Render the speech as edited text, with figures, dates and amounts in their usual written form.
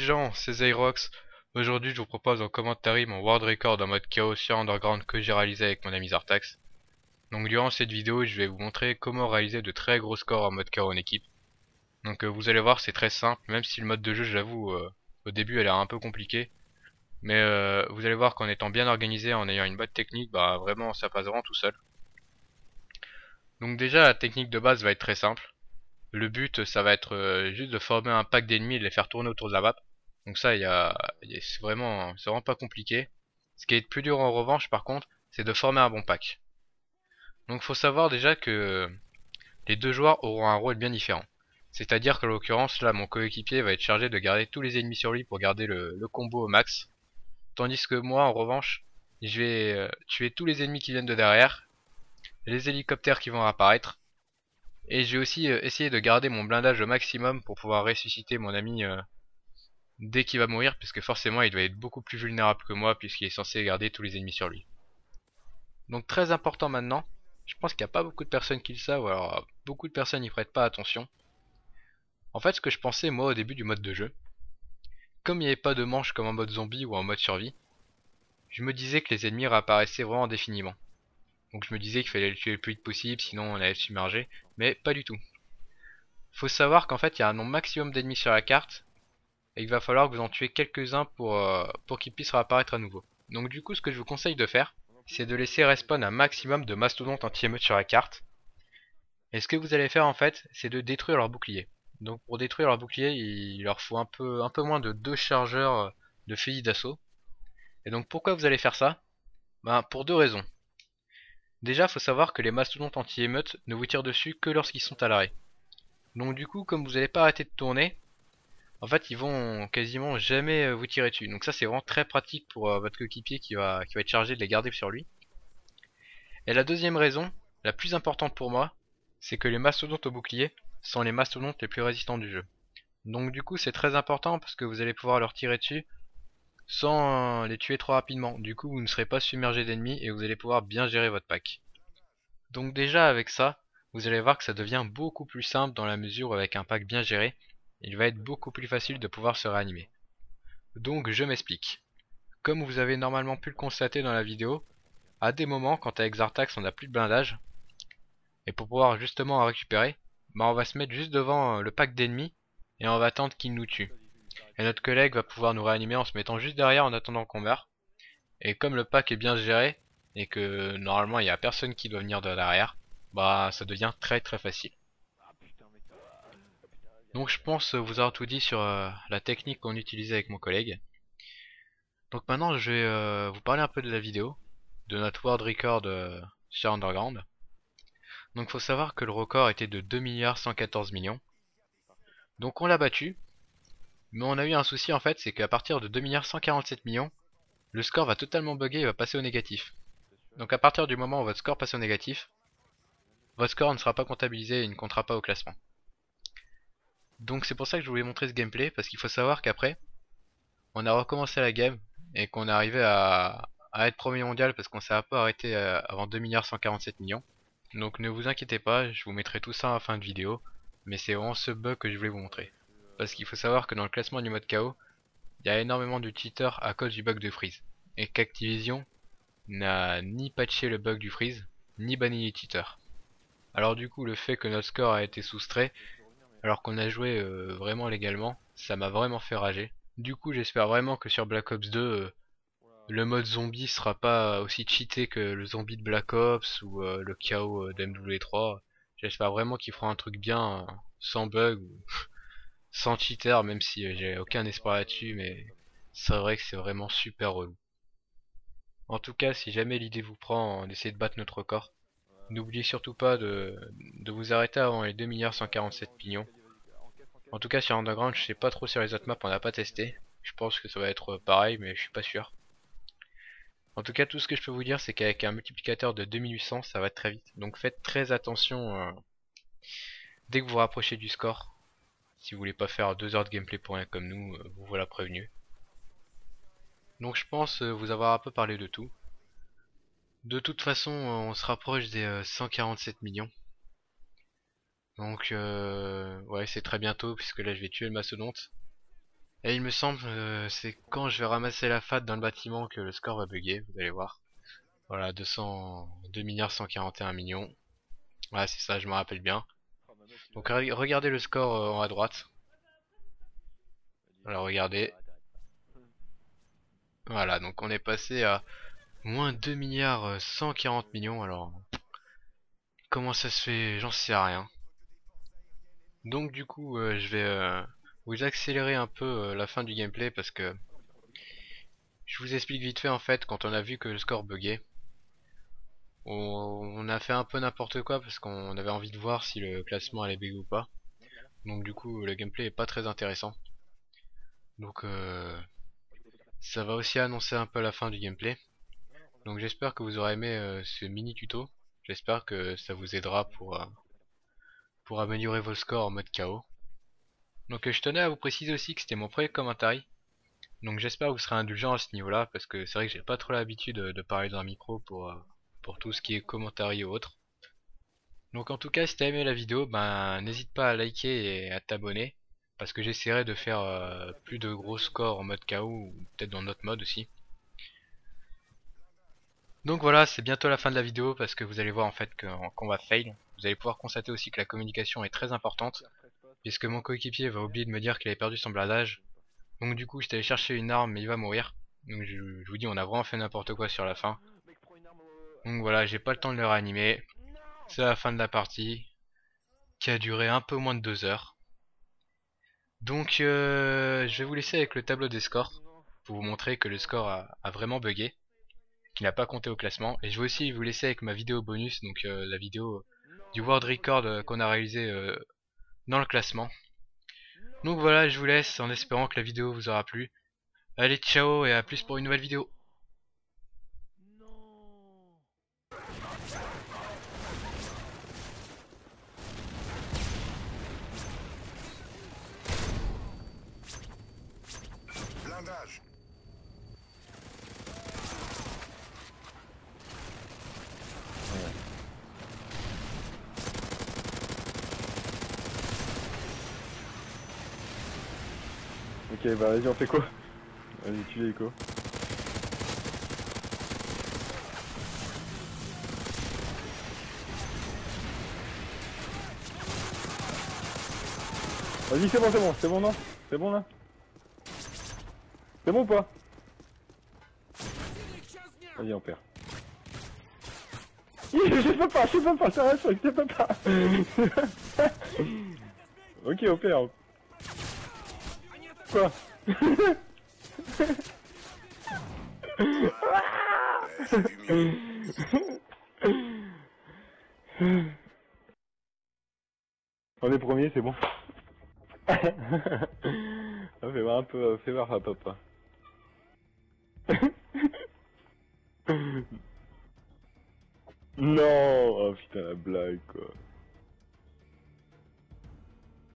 gens, c'est Zyrox. Aujourd'hui, je vous propose en commentary mon world record en mode chaos sur Underground que j'ai réalisé avec mon ami Zartax. Donc durant cette vidéo, je vais vous montrer comment réaliser de très gros scores en mode chaos en équipe. Donc vous allez voir, c'est très simple, même si le mode de jeu, j'avoue, au début, elle a l'air un peu compliqué. Mais vous allez voir qu'en étant bien organisé, en ayant une bonne technique, bah vraiment, ça passe vraiment tout seul. Donc déjà, la technique de base va être très simple. Le but, ça va être juste de former un pack d'ennemis et de les faire tourner autour de la map. Donc ça, c'est vraiment pas compliqué. Ce qui est plus dur en revanche, par contre, c'est de former un bon pack. Donc faut savoir déjà que les deux joueurs auront un rôle bien différent. C'est-à-dire qu'en l'occurrence, là, mon coéquipier va être chargé de garder tous les ennemis sur lui pour garder le combo au max. Tandis que moi, en revanche, je vais tuer tous les ennemis qui viennent de derrière, les hélicoptères qui vont apparaître, et je vais aussi essayer de garder mon blindage au maximum pour pouvoir ressusciter mon ami dès qu'il va mourir, puisque forcément il doit être beaucoup plus vulnérable que moi puisqu'il est censé garder tous les ennemis sur lui. Donc très important maintenant, je pense qu'il n'y a pas beaucoup de personnes qui le savent, ou alors beaucoup de personnes n'y prêtent pas attention. En fait, ce que je pensais moi au début du mode de jeu, comme il n'y avait pas de manche comme en mode zombie ou en mode survie, je me disais que les ennemis réapparaissaient vraiment indéfiniment. Donc je me disais qu'il fallait le tuer le plus vite possible, sinon on allait le submerger, mais pas du tout. Faut savoir qu'en fait il y a un nombre maximum d'ennemis sur la carte, et il va falloir que vous en tuez quelques-uns pour qu'ils puissent réapparaître à nouveau. Donc du coup, ce que je vous conseille de faire, c'est de laisser respawn un maximum de mastodontes anti-émeutes sur la carte. Et ce que vous allez faire en fait, c'est de détruire leur bouclier. Donc pour détruire leur bouclier, il leur faut un peu moins de 2 chargeurs de fusil d'assaut. Et donc pourquoi vous allez faire ça? Ben pour deux raisons. Déjà, faut savoir que les mastodontes anti-émeutes ne vous tirent dessus que lorsqu'ils sont à l'arrêt. Donc du coup, comme vous n'allez pas arrêter de tourner, en fait, ils vont quasiment jamais vous tirer dessus. Donc ça, c'est vraiment très pratique pour votre coéquipier qui va être chargé de les garder sur lui. Et la deuxième raison, la plus importante pour moi, c'est que les mastodontes au bouclier sont les mastodontes les plus résistants du jeu. Donc du coup, c'est très important parce que vous allez pouvoir leur tirer dessus sans les tuer trop rapidement. Du coup, vous ne serez pas submergé d'ennemis et vous allez pouvoir bien gérer votre pack. Donc déjà, avec ça, vous allez voir que ça devient beaucoup plus simple dans la mesure où avec un pack bien géré, il va être beaucoup plus facile de pouvoir se réanimer. Donc je m'explique. Comme vous avez normalement pu le constater dans la vidéo, à des moments quand avec Zartax on n'a plus de blindage, et pour pouvoir justement en récupérer, bah on va se mettre juste devant le pack d'ennemis et on va attendre qu'il nous tue. Et notre collègue va pouvoir nous réanimer en se mettant juste derrière en attendant qu'on meure. Et comme le pack est bien géré, et que normalement il n'y a personne qui doit venir de derrière, bah ça devient très très facile. Donc je pense vous avoir tout dit sur la technique qu'on utilisait avec mon collègue. Donc maintenant je vais vous parler un peu de la vidéo, de notre world record sur Underground. Donc faut savoir que le record était de 2 114 millions. Donc on l'a battu, mais on a eu un souci en fait, c'est qu'à partir de 2 147 millions, le score va totalement bugger et va passer au négatif. Donc à partir du moment où votre score passe au négatif, votre score ne sera pas comptabilisé et il ne comptera pas au classement. Donc c'est pour ça que je voulais montrer ce gameplay, parce qu'il faut savoir qu'après, on a recommencé la game et qu'on est arrivé à être premier mondial parce qu'on s'est un peu arrêté avant 2 147 millions. Donc ne vous inquiétez pas, je vous mettrai tout ça en fin de vidéo, mais c'est vraiment ce bug que je voulais vous montrer. Parce qu'il faut savoir que dans le classement du mode KO, il y a énormément de cheaters à cause du bug de freeze. Et qu'Activision n'a ni patché le bug du freeze, ni banni les cheaters. Alors du coup, le fait que notre score a été soustrait, alors qu'on a joué vraiment légalement, ça m'a vraiment fait rager. Du coup, j'espère vraiment que sur Black Ops 2, le mode zombie sera pas aussi cheaté que le zombie de Black Ops ou le KO d'MW3. J'espère vraiment qu'ils feront un truc bien, sans bug ou sans cheater, même si j'ai aucun espoir là-dessus, mais c'est vrai que c'est vraiment super relou. En tout cas, si jamais l'idée vous prend d'essayer de battre notre record, n'oubliez surtout pas de vous arrêter avant les 2 147 millions. En tout cas, sur Underground, je sais pas trop sur les autres maps, on n'a pas testé. Je pense que ça va être pareil, mais je suis pas sûr. En tout cas, tout ce que je peux vous dire, c'est qu'avec un multiplicateur de 2800, ça va très vite. Donc faites très attention dès que vous vous rapprochez du score. Si vous voulez pas faire 2 heures de gameplay pour rien comme nous, vous voilà prévenu. Donc je pense vous avoir un peu parlé de tout. De toute façon, on se rapproche des 147 millions. Donc ouais, c'est très bientôt, puisque là je vais tuer le mastodonte. Et il me semble, c'est quand je vais ramasser la FAT dans le bâtiment que le score va bugger, vous allez voir. Voilà, 2 milliards 141 millions. Voilà, c'est ça, je me rappelle bien. Donc regardez le score en haut à droite. Alors regardez. Voilà, donc on est passé à moins 2 milliards 140 millions. Alors, comment ça se fait? J'en sais rien. Donc du coup, je vais vous accélérer un peu la fin du gameplay parce que je vous explique vite fait en fait, quand on a vu que le score buguait, on a fait un peu n'importe quoi parce qu'on avait envie de voir si le classement allait bugger ou pas. Donc du coup, le gameplay est pas très intéressant. Donc ça va aussi annoncer un peu la fin du gameplay. Donc j'espère que vous aurez aimé ce mini tuto. J'espère que ça vous aidera pour améliorer vos scores en mode KO. Donc je tenais à vous préciser aussi que c'était mon premier commentaire. Donc j'espère que vous serez indulgent à ce niveau-là, parce que c'est vrai que j'ai pas trop l'habitude de parler dans un micro pour tout ce qui est commentaire ou autre. Donc en tout cas, si t'as aimé la vidéo, ben n'hésite pas à liker et à t'abonner, parce que j'essaierai de faire plus de gros scores en mode KO, ou peut-être dans notre mode aussi. Donc voilà, c'est bientôt la fin de la vidéo, parce que vous allez voir en fait qu'on va fail. Vous allez pouvoir constater aussi que la communication est très importante, puisque mon coéquipier va oublier de me dire qu'il avait perdu son blindage. Donc du coup, j'étais allé chercher une arme, mais il va mourir. Donc je vous dis, on a vraiment fait n'importe quoi sur la fin. Donc voilà, j'ai pas le temps de le réanimer. C'est la fin de la partie, qui a duré un peu moins de 2 heures. Donc je vais vous laisser avec le tableau des scores, pour vous montrer que le score a vraiment bugué, qu'il n'a pas compté au classement. Et je vais aussi vous laisser avec ma vidéo bonus, donc la vidéo du World Record qu'on a réalisé dans le classement. Donc voilà, je vous laisse en espérant que la vidéo vous aura plu. Allez, ciao et à plus pour une nouvelle vidéo. Blindage. Ok, bah vas-y, on fait quoi? Vas-y, tue les échos. Vas-y, c'est bon, non? C'est bon là? C'est bon ou pas? Vas-y, on perd. Je peux pas, ça reste, je peux pas. Ok, on perd. Quoi? C'est du mieux. On est premier, c'est bon. Fais voir un peu, fais voir à papa. Non! Oh putain, la blague quoi.